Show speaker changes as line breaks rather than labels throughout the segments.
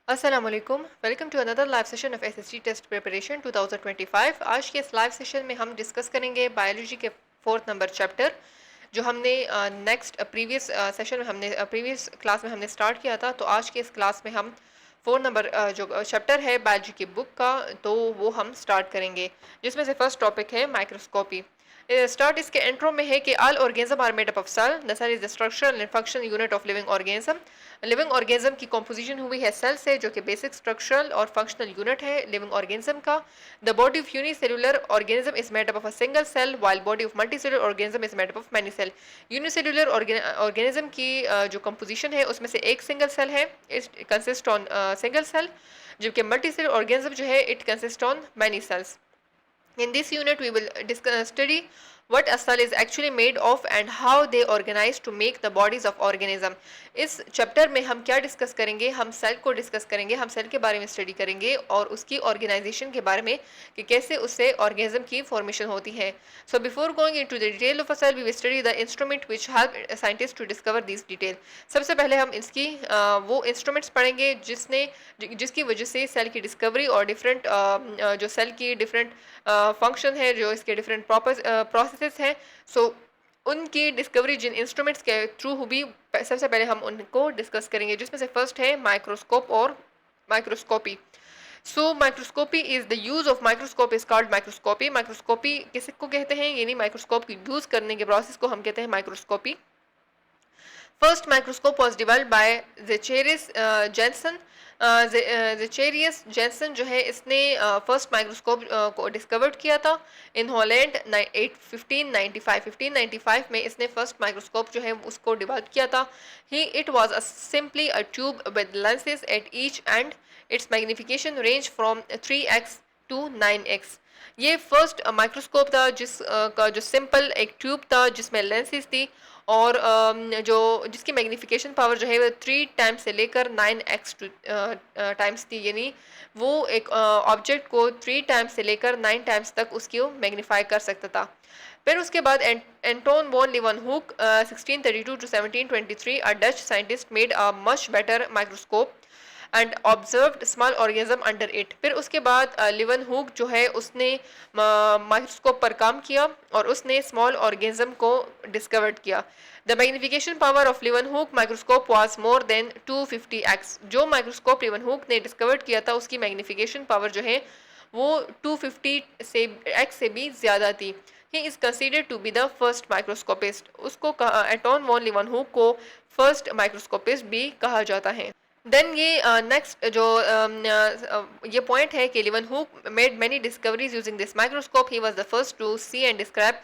असलकुम, welcome to another live session of SSC test preparation 2025। आज के इस लाइव सेशन में हम डिस्कस करेंगे बायोलॉजी के फोर्थ नंबर चैप्टर जो हमने नेक्स्ट प्रीवियस सेशन में हमने प्रीवियस क्लास में हमने स्टार्ट किया था। तो आज के इस क्लास में हम फोर नंबर जो चैप्टर है बायोलॉजी की बुक का, तो वो हम स्टार्ट करेंगे, जिसमें से फर्स्ट टॉपिक है माइक्रोस्कोपी। स्टार्ट इसके इंट्रो में है कि all organism are made up of cell. The cell is the structural and functional unit of living organism. Living organism की कॉम्पोजिशन हुई है सेल से, जो कि बेसिक स्ट्रक्चरल और फंक्शनल यूनिट है लिविंग ऑर्गेनिज्म का। The body of unicellular organism is made up of a single cell, while body of multicellular organism is made up of many cell. Unicellular organism की जो composition है उसमें से एक single cell है, it consist on single cell, जबकि multicellular organism जो है it consist on many cells. In this unit, we will study what a cell is actually made of and how they organize to make the bodies of organism. इस chapter में हम क्या discuss करेंगे? हम cell को discuss करेंगे, हम cell के बारे में स्टडी करेंगे और उसकी ऑर्गेनाइजेशन के बारे में कि कैसे उससे ऑर्गेनिज्म की फॉर्मेशन होती है। So before going into the detail of a cell, we will study the instrument which help scientist to discover this detail. सबसे पहले हम इसकी वो इंस्ट्रूमेंट्स पढ़ेंगे जिसकी वजह से सेल की डिस्कवरी और डिफरेंट जो सेल की डिफरेंट फंक्शन है, जो इसके डिफरेंट प्रोसेसेस हैं, सो उनकी डिस्कवरी जिन इंस्ट्रूमेंट्स के थ्रू हुई, सबसे पहले हम उनको डिस्कस करेंगे, जिसमें से फर्स्ट है माइक्रोस्कोप और microscopy. So microscopy is the use of microscope is called microscopy. Microscopy किसको कहते हैं? यानी माइक्रोस्कोप की यूज करने के प्रोसेस को हम कहते हैं microscopy. First microscope was develop by Zacharias Janssen. Zacharias Janssen जो है इसने फर्स्ट माइक्रोस्कोप को डिस्कवर्ड किया था इन हॉलैंड 1595 में इसने फर्स्ट माइक्रोस्कोप जो है उसको डिवेल्प किया था। It was simply a tube with lenses at each and. It's magnification range from 3x to 9x। ये फर्स्ट माइक्रोस्कोप था का जो सिंपल एक ट्यूब था जिसमें लेंसेज थी और जो जिसकी मैग्निफिकेशन पावर जो है वो 3 टाइम्स से लेकर 9x टाइम्स थी। यानी वो एक ऑब्जेक्ट को 3 टाइम्स से लेकर 9 टाइम्स तक उसकी मैग्नीफाई कर सकता था। फिर उसके बाद Anton van Leeuwenhoek 1632 to 1723 a Dutch scientist made a much better microscope and observed small organism under it. फिर उसके बाद लिवनहुक जो है उसने माइक्रोस्कोप पर काम किया और उसने स्मॉल ऑर्गेनिज्म को डिस्कवर किया। The magnification power of Leeuwenhoek microscope was more than 250x। जो माइक्रोस्कोप लिवनहुक ने डिस्कवर किया था उसकी मैग्निफिकेशन पावर जो है वो 250 से x से भी ज़्यादा थी। He is considered to be the first microscopist. उसको एंटोन वॉन लिवनहुक को फर्स्ट माइक्रोस्कोपिस्ट भी कहा जाता है। देन ये नेक्स्ट जो ये पॉइंट है कि Leeuwenhoek made many discoveries using this microscope. He was the first to see and describe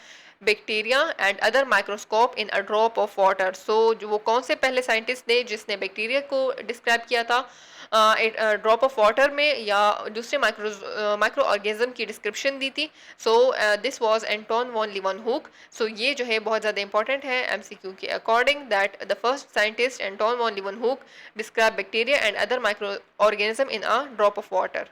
bacteria and other microscope in a drop of water. So जो वो कौन से पहले साइंटिस्ट थे जिसने बैक्टीरिया को डिस्क्राइब किया था ड्रॉप ऑफ वाटर में या दूसरे माइक्रो ऑर्गेनिज्म की डिस्क्रिप्शन दी थी? So this was Anton von Leeuwenhoek. So ये जो है बहुत ज़्यादा इंपॉर्टेंट है एमसीक्यू के according, that the first scientist Anton von Leeuwenhoek describe bacteria and other microorganism in a drop of water।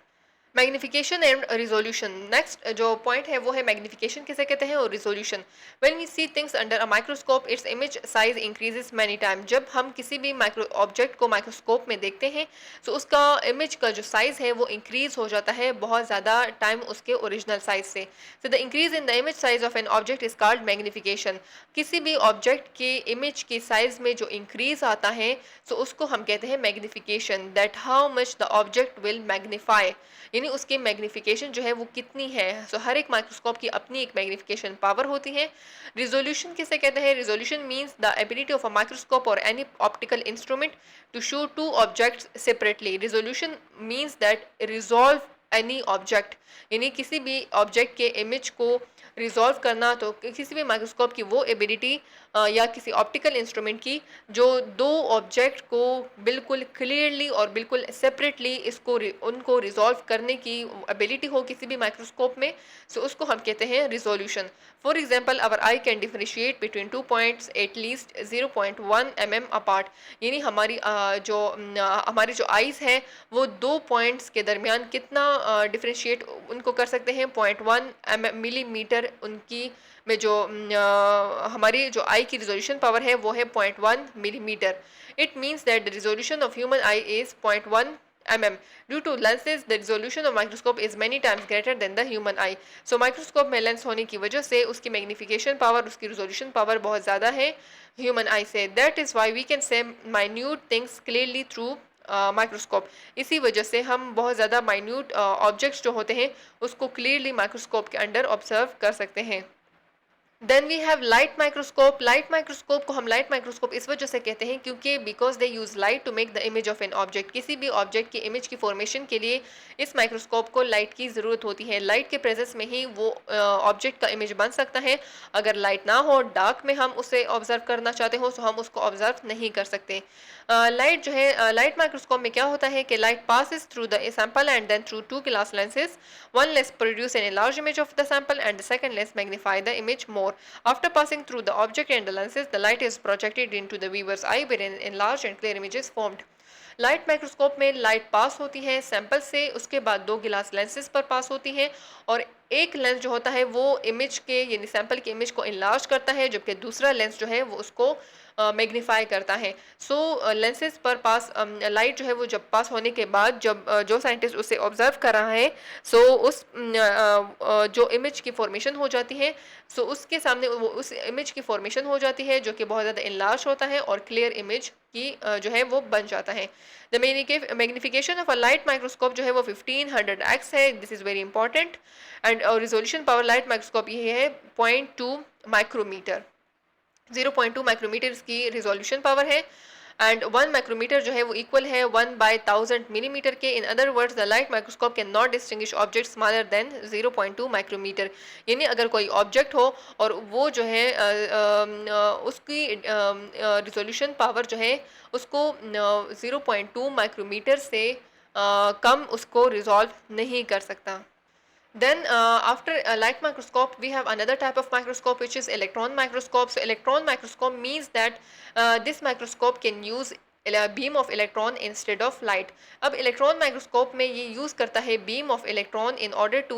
Magnification and resolution. Next जो point है वो है मैग्निफिकेशन किसे कहते हैं और resolution. When we see things under a microscope its image size increases many time. जब हम किसी भी माइक्रो ऑब्जेक्ट को माइक्रोस्कोप में देखते हैं तो उसका इमेज का जो साइज है वो इंक्रीज हो जाता है बहुत ज़्यादा टाइम उसके ओरिजिनल साइज से। So the increase in the image size of an object is called magnification. किसी भी ऑब्जेक्ट के इमेज के साइज में जो इंक्रीज आता है तो उसको हम कहते हैं magnification, that how much the object will magnify, यानी उसकी मैग्निफिकेशन जो है वो कितनी है। सो हर एक माइक्रोस्कोप की अपनी एक मैग्निफिकेशन पावर होती है। रिजोल्यूशन किसे कहते हैं? Resolution means the ability of a microscope और any optical instrument to show two objects separately. Resolution means that resolve any object, यानी किसी भी ऑब्जेक्ट के इमेज को रिजॉल्व करना। तो किसी भी माइक्रोस्कोप की वो एबिलिटी या किसी ऑप्टिकल इंस्ट्रूमेंट की जो दो ऑब्जेक्ट को बिल्कुल क्लियरली और बिल्कुल सेपरेटली उनको रिजॉल्व करने की एबिलिटी हो किसी भी माइक्रोस्कोप में, सो उसको हम कहते हैं resolution. For example our I can differentiate between 2 points at least 0.1 mm apart. यानी हमारी जो आईज है वो 2 पॉइंट्स के दरमियान कितना डिफरेंशिएट उनको कर सकते हैं, 0.1 मिलीमीटर उनकी में जो हमारी जो आई की रिजोल्यूशन पावर है वो है 0.1 millimetre. It means that the resolution of human I is 0.1 mm. Due to lenses, the resolution of microscope is many times greater than the human eye. So microscope में लेंस होने की वजह से उसकी magnification power, उसकी resolution power बहुत ज़्यादा है ह्यूमन आई से. That is why we can see minute things clearly through microscope. इसी वजह से हम बहुत ज़्यादा माइन्यूट ऑब्जेक्ट्स जो होते हैं उसको क्लियरली माइक्रोस्कोप के अंडर ऑब्जर्व कर सकते हैं. Then we have light microscope. Light microscope को हम लाइट माइक्रोस्कोप इस वजह से कहते हैं क्योंकि because they use light to make the image of an object. किसी भी ऑब्जेक्ट की इमेज की फॉर्मेशन के लिए इस माइक्रोस्कोप को लाइट की ज़रूरत होती है. लाइट के प्रेजेंस में ही वो ऑब्जेक्ट का इमेज बन सकता है. अगर लाइट ना हो, डार्क में हम उसे ऑब्जर्व करना चाहते हो तो हम उसको ऑब्जर्व नहीं कर सकते. लाइट जो है लाइट माइक्रोस्कोप में क्या होता है कि light passes through the sample and then through two glass lenses. One lens produce an large image of the sample and the second lens magnify the image more. After passing through the object and the lenses, the light is projected into the viewer's eye where an enlarged and clear image is formed. Light microscope में light pass होती है sample से, उसके बाद दो गिलास lenses पर पास होती है और एक लेंस जो होता है वो इमेज के यानी सैंपल की इमेज को इनलार्ज करता है, जबकि दूसरा लेंस जो है वो उसको मैग्नीफाई करता है. सो लेंसेज पर पास लाइट जो है वो जब पास होने के बाद जब जो साइंटिस्ट उसे ऑब्जर्व कर रहा है सो उस जो इमेज की फॉर्मेशन हो जाती है सो उसके सामने वो उस इमेज की फॉर्मेशन हो जाती है जो कि बहुत ज़्यादा इनलार्ज होता है और क्लियर इमेज की जो है वो बन जाता है. The magnification of a light microscope जो है वो 1500x है. This is very important. And resolution power light microscope ये है 0.2 माइक्रोमीटर. 0.2 माइक्रोमीटर इसकी रिजोल्यूशन पावर है एंड 1 माइक्रोमीटर जो है वो इक्वल है 1/1000 मिलीमीटर के. In other words the light microscope can not distinguish object smaller than 0.2 micrometre. यानी अगर कोई ऑब्जेक्ट हो और वो जो है उसकी रिजोल्यूशन पावर जो है उसको 0.2 माइक्रोमीटर से कम उसको रिजॉल्व नहीं कर सकता. Then after a light microscope we have another type of microscope which is electron microscope. So electron microscope means that this microscope can use beam of electron instead of light. अब electron microscope में ये use करता है beam of electron in order to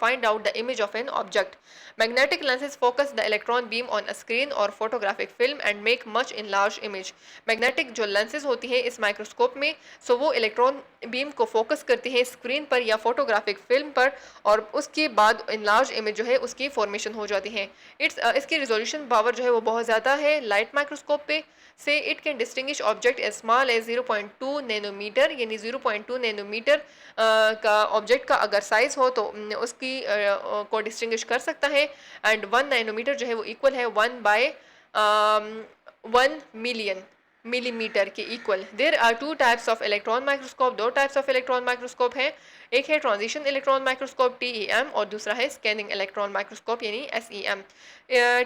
find out the image of an object. Magnetic lenses focus the electron beam on a screen or photographic film and make much enlarged image. Magnetic जो lenses होती हैं इस microscope में so वो electron beam को focus करती है screen पर या photographic film पर और उसके बाद enlarged image जो है उसकी formation हो जाती है. इसकी resolution power जो है वो बहुत ज़्यादा है light microscope पे से. It can distinguish object as small as 0.2 nanometre. यानी 0.2 नैनोमीटर का ऑब्जेक्ट का अगर साइज हो तो उसकी को डिस्टिंग्विश कर सकता है. एंड 1 नैनोमीटर जो है वो इक्वल है 1/1 मिलियन मिलीमीटर के equal. There are two types of electron microscope. दो टाइप्स ऑफ इलेक्ट्रॉन माइक्रोस्कोप है. एक है ट्रांजिशन इलेक्ट्रॉन माइक्रोस्कोप TEM और दूसरा है स्कैनिंग इलेक्ट्रॉन माइक्रोस्कोप यानी SEM.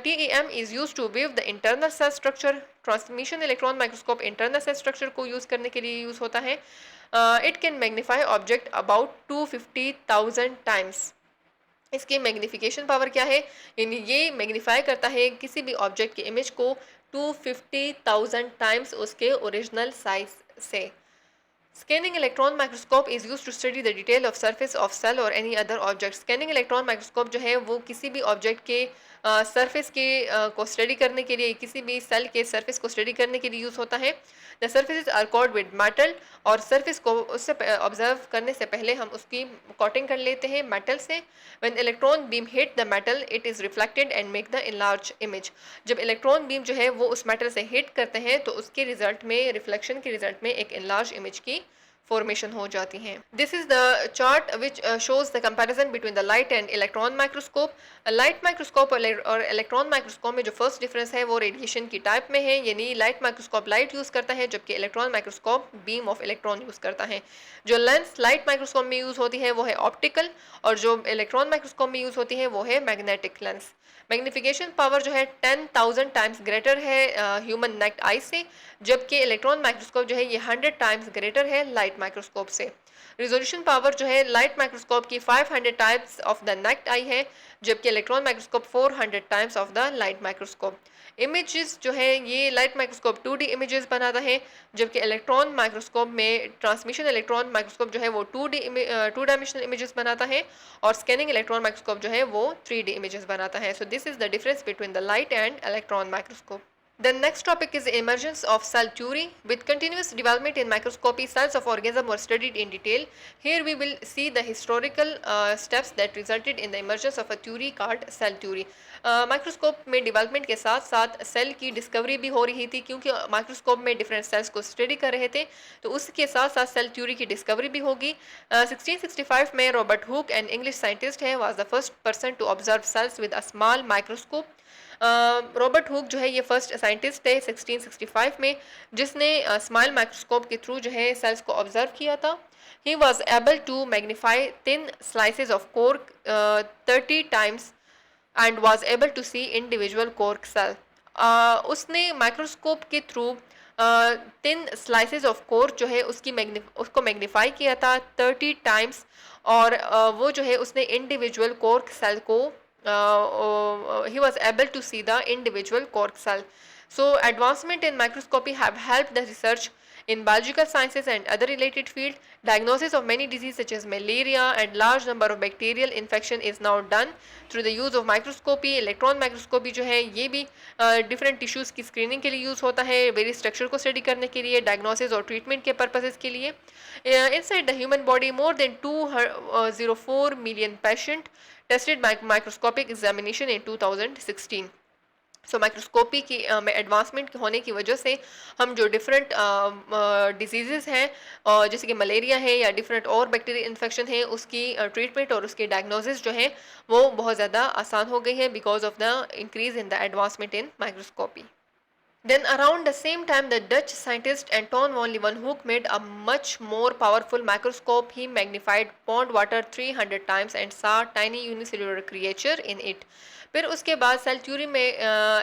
TEM is use to view the internal cell structure. Transmission electron microscope internal cell structure को use करने के लिए यूज होता है. It can magnify object about 250,000 times. इसकी मैग्निफिकेशन पावर क्या है यानी ये मैग्नीफाई करता है किसी भी ऑब्जेक्ट की इमेज को 250,000 टाइम्स उसके ओरिजिनल साइज से. Scanning electron microscope is used to study the detail of surface of cell or any other object. Scanning electron microscope जो है वो किसी भी ऑब्जेक्ट के सरफेस के को स्टडी करने के लिए किसी भी सेल के सरफेस को स्टडी करने के लिए यूज़ होता है. The surfaces are coated with metal और सरफेस को उससे ऑब्जर्व करने से पहले हम उसकी कोटिंग कर लेते हैं मेटल से. When electron beam hit the metal it is reflected and make the enlarge image. जब इलेक्ट्रॉन बीम जो है वो उस मेटल से हिट करते हैं तो उसके रिजल्ट में रिफ्लेक्शन के रिजल्ट में एक इनलार्ज इमेज की फॉर्मेशन हो जाती हैं. This is the chart which shows the comparison between the light and electron microscope. Light microscope और इलेक्ट्रॉन माइक्रोस्कोप में जो फर्स्ट डिफरेंस है वो रेडिएशन की टाइप में है. यानी लाइट माइक्रोस्कोप लाइट यूज़ करता है जबकि electron microscope beam of electron use करता है. जो लेंस लाइट माइक्रोस्कोप में यूज़ होती है वो है ऑप्टिकल और जो इलेक्ट्रॉन माइक्रोस्कोप में यूज़ होती है वो है मैग्नेटिक लेंस. मैग्निफिकेशन पावर जो है 10,000 टाइम्स ग्रेटर है ह्यूमन नेक्ड आई से, जबकि इलेक्ट्रॉन माइक्रोस्कोप जो है ये 100 टाइम्स ग्रेटर है लाइट माइक्रोस्कोप से. रिजोल्यूशन पावर जो है लाइट माइक्रोस्कोप की 500 टाइम्स ऑफ द नेक्ड आई है जबकि electron microscope 400 times of the light microscope. Images जो है ये लाइट माइक्रोस्कोप 2D इमेजेस बनाता है जबकि इलेक्ट्रॉन माइक्रोस्कोप में ट्रांसमिशन इलेक्ट्रॉन माइक्रोस्कोप जो है वो 2 डायमेंशनल इमेजेस बनाता है और स्कैनिंग इलेक्ट्रॉन माइक्रोस्कोप जो है वो 3D इमेजेस बनाता है. So this is the difference between the light and electron microscope. The next topic is emergence of cell theory. With continuous development in microscopy, cells of organism were studied in detail. Here we will see the historical steps that resulted in the emergence of a theory called cell theory. Microscope में development के साथ साथ cell की discovery भी हो रही थी, क्योंकि माइक्रोस्कोप में डिफरेंट सेल्स को स्टडी कर रहे थे, तो उसके साथ साथ सेल थ्योरी की डिस्कवरी भी होगी. 1665 में Robert Hooke, an English scientist है, was the first person to observe cells with a small microscope. Robert Hooke जो है ये फर्स्ट साइंटिस्ट है 1665 में, जिसने स्मॉल माइक्रोस्कोप के थ्रू जो है सेल्स को ऑब्जर्व किया था. He was able to magnify thin slices of cork 30 times and was able to see individual cork cell. उसने माइक्रोस्कोप के through thin slices of cork जो है उसको मैग्नीफाई किया था 30 टाइम्स, और वो जो है उसने इंडिविजुअल कोर्क सेल को he was able to see the individual cork cell. So advancement in microscopy have helped the research in biological sciences and other related fields. Diagnosis of many diseases such as malaria and large number of bacterial infection is now done through the use of microscopy. Electron microscopy जो है ये भी different tissues की screening के लिए use होता है, various structure को study करने के लिए, diagnosis और treatment के purposes के लिए. Inside the human body, more than 204 million patient tested by microscopic examination in 2016. So microscopy की में एडवांसमेंट होने की वजह से हम जो डिफरेंट डिजीज़ हैं जैसे कि मलेरिया है या डिफरेंट और बैक्टीरियल इन्फेक्शन है, उसकी ट्रीटमेंट और उसकी डायग्नोसिस जो है वो बहुत ज़्यादा आसान हो गई है because of the increase in the advancement in microscopy. Then around the same time, the Dutch scientist Anton van Leeuwenhoek made a much more powerful microscope. He magnified pond water 300 times and saw tiny unicellular creature in it. फिर उसके बाद cell theory में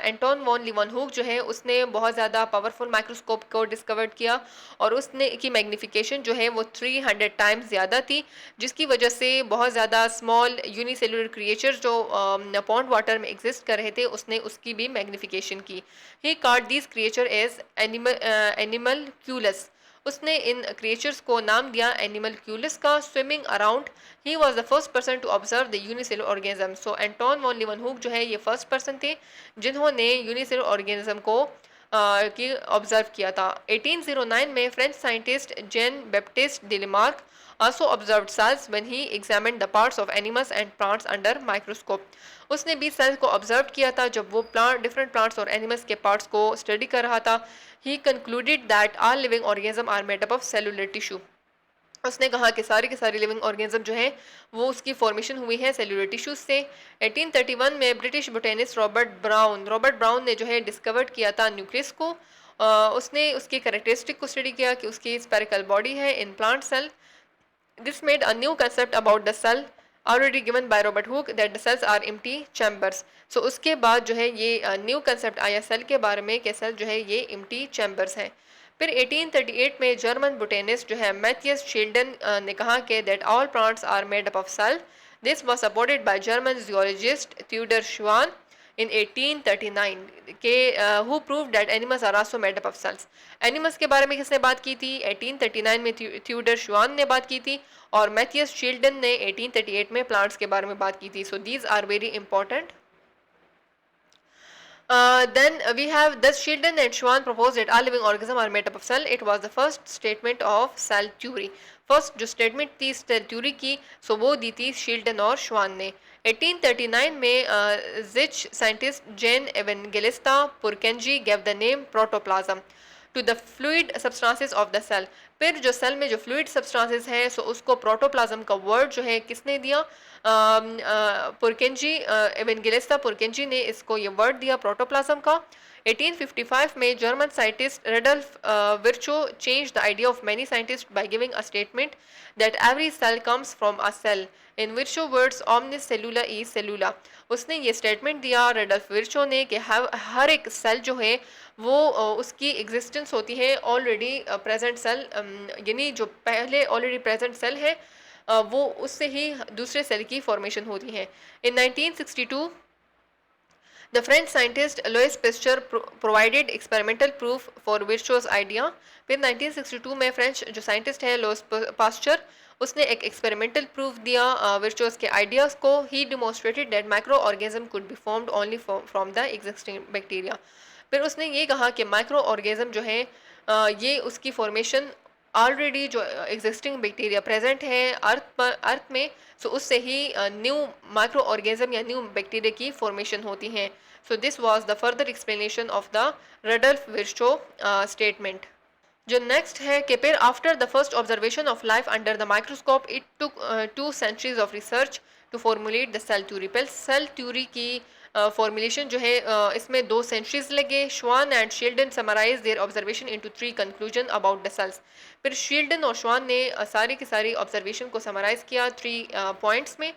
Anton van Leeuwenhoek जो है उसने बहुत ज़्यादा powerful microscope को डिस्कवर किया, और उसने की मैग्नीफिकेशन जो है वो 300 टाइम्स ज़्यादा थी, जिसकी वजह से बहुत ज़्यादा स्मॉल यूनिसेलुलर क्रिएचर जो पॉन्ड वाटर में एग्जिस्ट कर रहे थे उसने उसकी भी मैग्नीफिकेशन की. He called this creature as animalcules. उसने इन क्रिएचर्स को नाम दिया एनिमलक्यूलस का. Swimming around, he was the first person to observe the unicellular organism. So Anton van Leeuwenhoek जो है ये फर्स्ट पर्सन थे जिन्होंने यूनिसेलुलर ऑर्गेनिज्म को की ऑब्जर्व किया था. 1809 में French scientist gen Baptist डिलेमार्क also observed cells when he examined the parts of animals and plants under microscope. उसने भी सेल्स को ऑब्जर्व किया था जब वो डिफरेंट प्लांट्स और एनिमल्स के पार्ट्स को स्टडी कर रहा था. He concluded that all living organism are made up of cellular tissue. उसने कहा कि सारे के सारे लिविंग ऑर्गेनिज्म जो है वो उसकी फॉर्मेशन हुई है सेलुलर टिश्यूज से. 1831 में ब्रिटिश बोटेनिस्ट रॉबर्ट ब्राउन ने जो है डिस्कवर्ड किया था न्यूक्लियस को. उसने उसकी कैरेक्टरिस्टिक को स्टडी किया कि उसकी स्पेरिकल बॉडी है in plant cell. This made a new concept about the cell already given by Robert Hooke that the cells are empty chambers. So उसके बाद जो है ये न्यू कंसेप्ट आया सेल के बारे में कि सेल जो है ये empty chambers हैं. फिर 1838 में जर्मन बोटेनिस्ट जो है मैथियस शिल्डन ने कहा कि that all plants are made up of cell. This was supported by German zoologist Theodor Schwann in 1839 के who proved that animals are also made up of cells. Animals के बारे में किसने बात की थी? 1839 में थ्यूडर श्वान ने बात की थी, और मैथियस शिल्डन ने 1838 में प्लांट्स के बारे में बात की थी. So these are very important. Then we have thus Sheldon and Schwann proposed that all living organisms are made up of cell. It was the first statement of cell theory. First जो statement थी cell theory की सो वो दी थी Schleiden और Schwann ने. 1839 में Czech scientist Jan Evangelista Purkinje gave the name protoplasm to the fluid substances of the cell. फिर जो सेल में जो फ्लूइड सब्सटेंसेस हैं सो उसको प्रोटोप्लाज्म का वर्ड जो है किसने दिया? पुरकेंजी एवेंगेलिस्टा पुरकेंजी ने इसको ये वर्ड दिया प्रोटोप्लाज्म का. 1855 में German scientist Rudolf Virchow change the idea of many scientist by giving a statement that every cell comes from a cell. In Virchow words ऑमनिस सेलुला ई सेलुला. उसने ये स्टेटमेंट दिया रेडल्फ विर्चो ने कि हर एक सेल जो है वो उसकी एग्जिस्टेंस होती है ऑलरेडी प्रेजेंट सेल, यानी जो पहले ऑलरेडी प्रेजेंट सेल है वो उससे ही दूसरे सेल की फॉर्मेशन होती है. इन 1962 the French scientist Louis Pasteur provided experimental proof for Virchow's idea. फिर 1962 में फ्रेंच जो साइंटिस्ट है लुइस पास्चर उसने एक एक्सपेरिमेंटल प्रूफ दिया विर्चोस के आइडियाज को. He demonstrated that micro organism could be formed only from the existing bacteria. फिर उसने ये कहा कि माइक्रो ऑर्गेनिज्म जो है ये उसकी फॉर्मेशन ऑलरेडी जो एग्जिस्टिंग बैक्टीरिया प्रेजेंट है अर्थ में, सो उससे ही न्यू माइक्रो ऑर्गेनिज्म या न्यू बैक्टीरिया की फॉर्मेशन होती है। So this was the further explanation of the Rudolf Virchow statement. जो नेक्स्ट है कि फिर after the first observation of life under the microscope it took 2 centuries of research to formulate the cell theory. पहले cell theory की formulation जो है इसमें 2 centuries लगे। Schwann and Schleiden summarise their observation into 3 conclusion about the cells. फिर Schleiden और Schwann ने सारी की सारी ऑब्जर्वेशन को समराइज किया 3 पॉइंट्स में।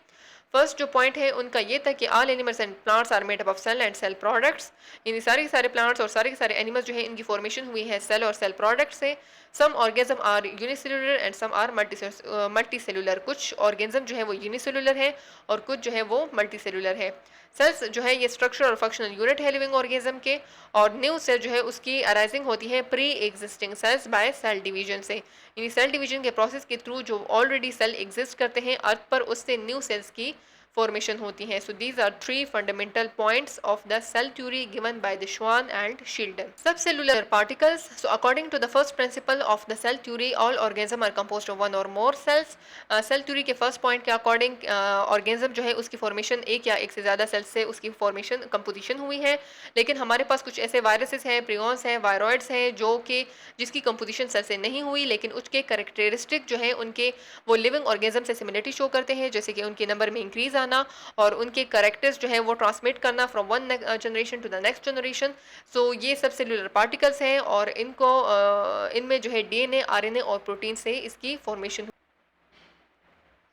फर्स्ट जो पॉइंट है उनका ये था कि all animals and plants are made up of cell and cell products. यानी सारे के सारे प्लांट्स और सारे के सारे एनिमल्स जो है इनकी फॉर्मेशन हुई है सेल और सेल प्रोडक्ट से। Some organism are unicellular and some are multi cellular. कुछ ऑर्गेनिज्म जो है वो यूनिसेलुलर है और कुछ जो है वो मल्टी सेलुलर है। सेल्स जो है ये स्ट्रक्चर और फंक्शनल यूनिट है लिविंग ऑर्गेनिज्म के, और न्यू सेल जो है उसकी अराइजिंग होती है pre existing cells by cell division से। यानी सेल डिवीजन के प्रोसेस के थ्रू जो ऑलरेडी सेल एग्जिस्ट करते हैं अर्थ पर, उससे न्यू सेल्स की फॉर्मेशन होती है। So these are 3 fundamental points of the cell theory given by the Schwann and Schilden. Subcellular particles. So according to the first principle of the cell theory, all organisms are composed of one or more cells. Cell theory के first point के according organism जो है उसकी formation एक या एक से ज़्यादा cells से उसकी formation composition हुई है। लेकिन हमारे पास कुछ ऐसे viruses हैं, prions हैं, viroids हैं जो कि जिसकी composition cell से नहीं हुई, लेकिन उसके characteristic जो है उनके वो living organism से similarity show करते हैं, जैसे कि उनके नंबर में इंक्रीज आना और उनके करेक्टर्स जो है वो ट्रांसमिट करना from one generation to the next generation. So ये सब सेलुलर पार्टिकल्स हैं और इनको इनमें जो है डीएनए, आरएनए और प्रोटीन से इसकी फॉर्मेशन।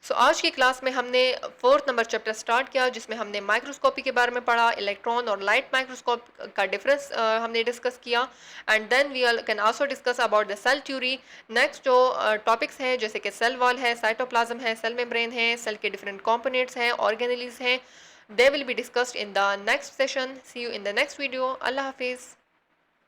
सो आज की क्लास में हमने 4th नंबर चैप्टर स्टार्ट किया जिसमें हमने माइक्रोस्कोपी के बारे में पढ़ा, इलेक्ट्रॉन और लाइट माइक्रोस्कोप का डिफरेंस हमने डिस्कस किया, and then we can also discuss about the cell theory. Next जो टॉपिक्स हैं जैसे कि सेल वॉल है, साइटोप्लाज्म है, सेल मेम्ब्रेन है, सेल के डिफरेंट कंपोनेंट्स हैं, ऑर्गेनेल्स हैं, they will be discussed in the next session. See you in the next video. अल्लाह हाफिज़।